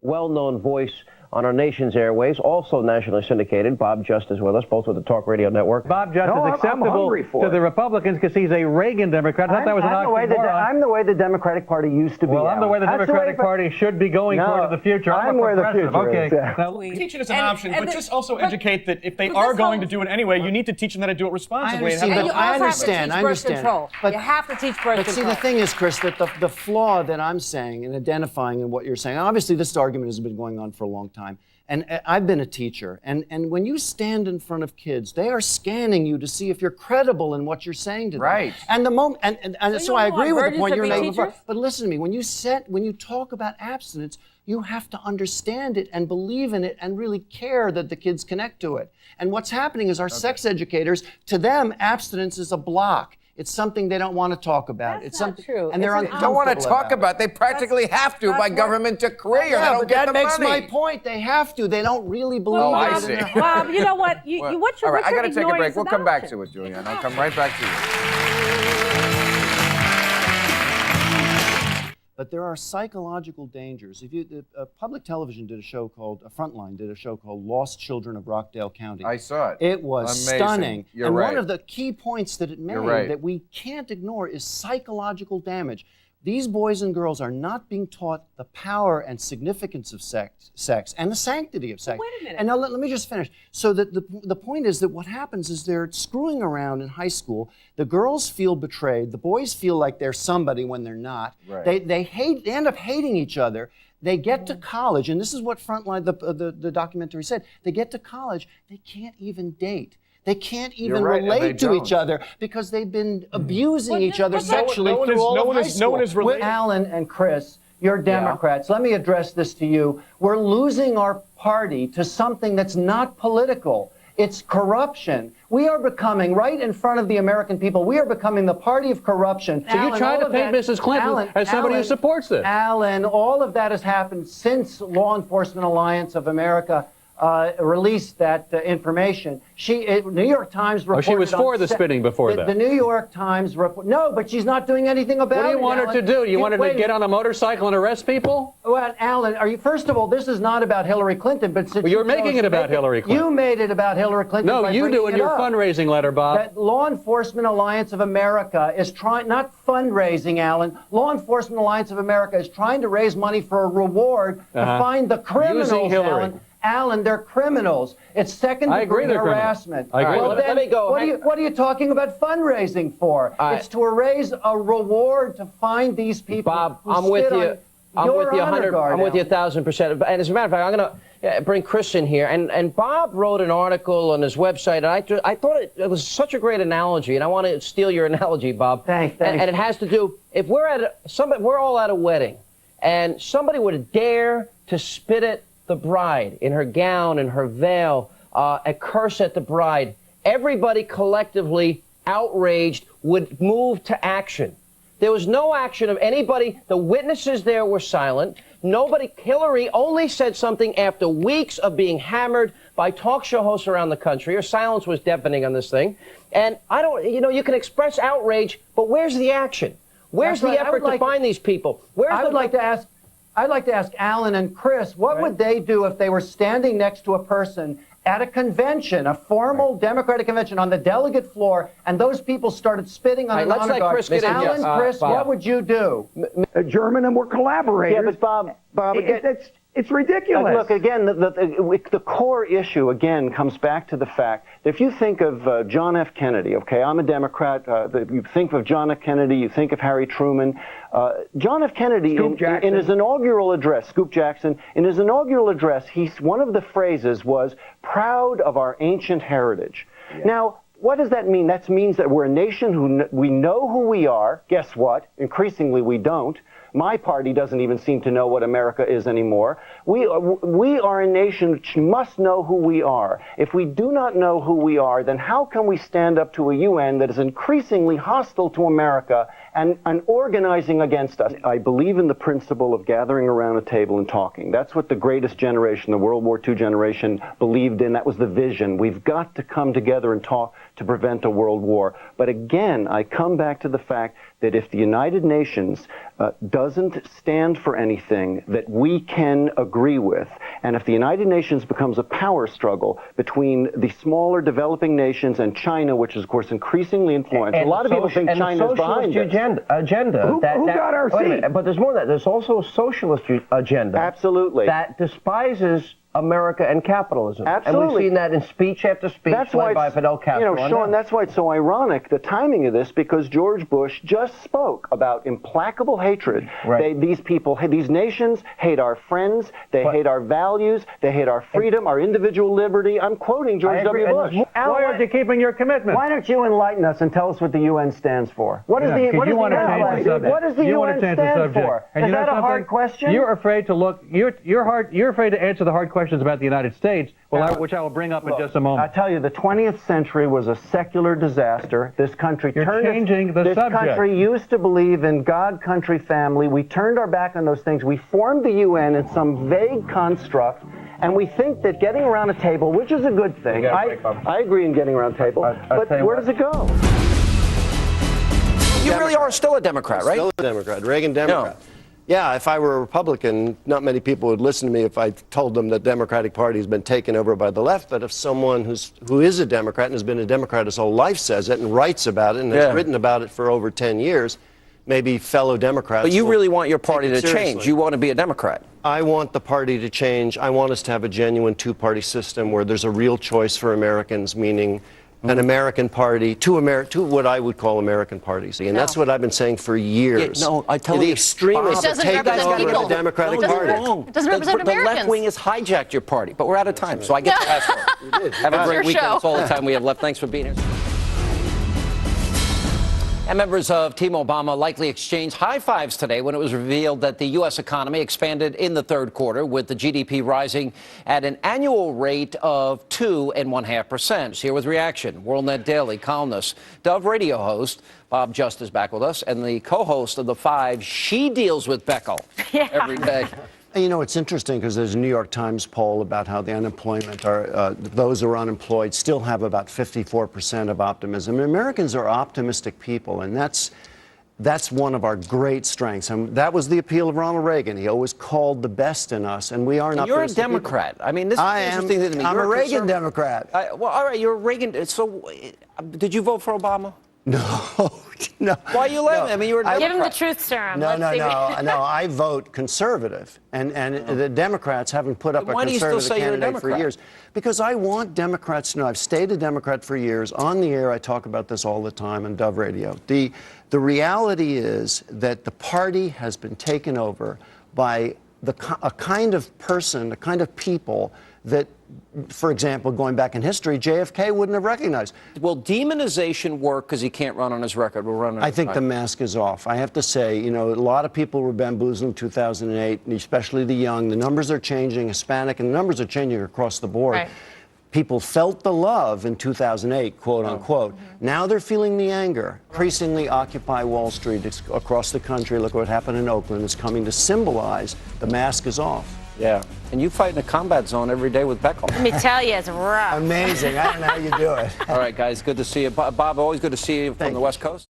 well-known voice on our nation's airways, also nationally syndicated. Bob Just is with us, both with the Talk Radio Network. Bob Just is acceptable to the Republicans because he's a Reagan Democrat. I thought that was an oxymoron. I'm the way the Democratic Party used to be. Well, I'm the way the Democratic Party should be going toward the future. I'm where the future okay. is. Yeah. Now, teach it as an option, but just also educate that if they are going to do it anyway, you need to teach them how to do it responsibly. I understand. But you have to teach birth control. But see, the thing is, Chris, that the flaw that I'm saying and identifying in what you're saying, obviously this argument has been going on for a long time. And I've been a teacher, and when you stand in front of kids, they are scanning you to see if you're credible in what you're saying to them. Right. And the moment, and so I agree with the point you're making before. teachers? But listen to me, when you talk about abstinence, you have to understand it and believe in it and really care that the kids connect to it. And what's happening is our sex educators, to them, abstinence is a block. It's something they don't want to talk about. That's it's not something, true. and they're It's uncomfortable. Don't want to talk about it. They practically have to by government decree, or they Yeah, don't but get that the makes money. my point. They have to. They don't really believe Oh, I it. see. Bob, you know what? All right, I got to take a break. We'll come back to it, Julianne. I'll come right back to you. But there are psychological dangers. If you, public television did a show called, Frontline did a show called Lost Children of Rockdale County. I saw it. It was amazing. Stunning. You're and right. one of the key points that it made that we can't ignore is psychological damage. These boys and girls are not being taught the power and significance of sex and the sanctity of sex. Wait a minute. And now let me just finish. So that the point is that what happens is they're screwing around in high school. The girls feel betrayed. The boys feel like they're somebody when they're not. Right. They end up hating each other. They get to college, and this is what Frontline, the documentary said. They get to college, they can't even date. They can't even relate to each other because they've been abusing each other sexually through all of high school. No one is related. Alan and Chris, you're Democrats. Let me address this to you. We're losing our party to something that's not political. It's corruption. We are becoming, right in front of the American people, we are becoming the party of corruption. So you're trying to paint Mrs. Clinton as somebody who supports this. Alan, all of that has happened since Law Enforcement Alliance of America released that information. New York Times reported. Oh, she was for the spitting before that. The New York Times report. No, but she's not doing anything about it. What do you want her to do? You want her to get on a motorcycle and arrest people? Well, Alan, first of all, this is not about Hillary Clinton, but since you're making it about Hillary Clinton. You made it about Hillary Clinton. No, you do in your fundraising letter, Bob. That Law Enforcement Alliance of America is trying, not fundraising, Alan. Law Enforcement Alliance of America is trying to raise money for a reward to find the criminals, using Hillary. Alan, they're criminals. It's second-degree harassment. I agree. Well, then, let me go. What are you talking about fundraising for? It's to raise a reward to find these people. Bob, I'm with you. I'm with you 100. I'm with you 1,000%. And as a matter of fact, I'm going to bring Chris in here. And Bob wrote an article on his website. And I thought it was such a great analogy, and I want to steal your analogy, Bob. Thanks. And it has to do, if we're all at a wedding, and somebody would dare to spit at the bride in her gown and her veil, a curse at the bride, everybody collectively outraged would move to action. There was no action of anybody. The witnesses there were silent. Hillary only said something after weeks of being hammered by talk show hosts around the country. Her silence was deafening on this thing. And you can express outrage, but where's the action? Where's the effort to find these people? I'd like to ask Alan and Chris, what would they do if they were standing next to a person at a convention, a formal Democratic convention on the delegate floor, and those people started spitting on an honor guard? Chris get in. Alan, Chris, what would you do? German, and we're collaborators. Yeah, but Bob, it's ridiculous. Look, again, the core issue, again, comes back to the fact that if you think of John F. Kennedy, okay, I'm a Democrat, you think of John F. Kennedy, you think of Harry Truman. John F. Kennedy, in his inaugural address, Scoop Jackson, in his inaugural address, one of the phrases was, proud of our ancient heritage. Yeah. Now, what does that mean? That means that we're a nation who we know who we are. Guess what? Increasingly, we don't. My party doesn't even seem to know what America is anymore. We are a nation which must know who we are. If we do not know who we are, then how can we stand up to a UN that is increasingly hostile to America and organizing against us. I believe in the principle of gathering around a table and talking. That's what the greatest generation, the World War II generation, believed in. That was the vision. We've got to come together and talk to prevent a world war. But again, I come back to the fact that if the United Nations doesn't stand for anything that we can agree with, and if the United Nations becomes a power struggle between the smaller developing nations and China, which is, of course, increasingly influential. A lot of people think China's behind this. Agenda. Who got our seat? But there's more than that. There's also a socialist agenda. Absolutely. That despises America and capitalism. Absolutely. And we've seen that in speech after speech led by Fidel Castro. You know, Sean, that's why it's so ironic, the timing of this, because George Bush just spoke about implacable hatred. Right. These people, these nations hate our friends, they hate our values, they hate our freedom, our individual liberty. I'm quoting George W. Bush. Why aren't you keeping your commitment? Why don't you enlighten us and tell us what the UN stands for? What does the UN stand for? Is that a hard question? You're afraid to look. You're afraid to answer the hard questions about the United States, which I will bring up in just a moment. I tell you, the 20th century was a secular disaster. This country You're changing the subject. This country used to believe in God, country, family. We turned our back on those things. We formed the UN in some vague construct, and we think that getting around a table, which is a good thing. I agree in getting around a table, but where does it go? You really are still a Democrat, right? Still a Democrat, Reagan Democrat. No. Yeah, if I were a Republican, not many people would listen to me if I told them that the Democratic Party has been taken over by the left. But if someone who is a Democrat and has been a Democrat his whole life says it and writes about it and has written about it for over 10 years, maybe fellow Democrats. But you really want your party to change. You want to be a Democrat. I want the party to change. I want us to have a genuine two-party system where there's a real choice for Americans, meaning an American party, two what I would call American parties. And that's what I've been saying for years. Yeah, no, I tell you, the extremists have taken over the Democratic Party. It doesn't represent Americans. The left wing has hijacked your party, but we're out of time, so I get to ask you. Have a great weekend. That's all the time we have left. Thanks for being here. And members of Team Obama likely exchanged high fives today when it was revealed that the U.S. economy expanded in the third quarter, with the GDP rising at an annual rate of 2.5%. Here with reaction, WorldNet Daily columnist, Dove Radio host Bob Just is back with us, and the co-host of The Five. She deals with Beckel every day. You know, it's interesting because there's a New York Times poll about how the unemployment those who are unemployed still have about 54% of optimism. Americans are optimistic people, and that's one of our great strengths. And that was the appeal of Ronald Reagan. He always called the best in us, and we are not. You're a Democrat. I mean, this is interesting to me. I'm a Reagan Democrat. Well, all right, you're a Reagan. So, did you vote for Obama? No. Why are you laughing? No. I mean, you were. Give him the truth serum. No. I vote conservative, and the Democrats haven't put up a conservative candidate for years. Because I want Democrats to know. I've stayed a Democrat for years. On the air, I talk about this all the time on Dove Radio. The reality is that the party has been taken over by a kind of person, a kind of people that, for example, going back in history, JFK wouldn't have recognized. Will demonization work because he can't run on his record? We'll run. I think the mask is off. I have to say, you know, a lot of people were bamboozled in 2008, especially the young. The numbers are changing, Hispanic, and the numbers are changing across the board. Right. People felt the love in 2008, quote unquote. Now they're feeling the anger. Increasingly, Occupy Wall Street across the country. Look what happened in Oakland. It's coming to symbolize the mask is off. Yeah. And you fight in a combat zone every day with Beckel. Let me tell you, it's rough. Amazing. I don't know how you do it. All right, guys. Good to see you. Bob, always good to see you from the West Coast.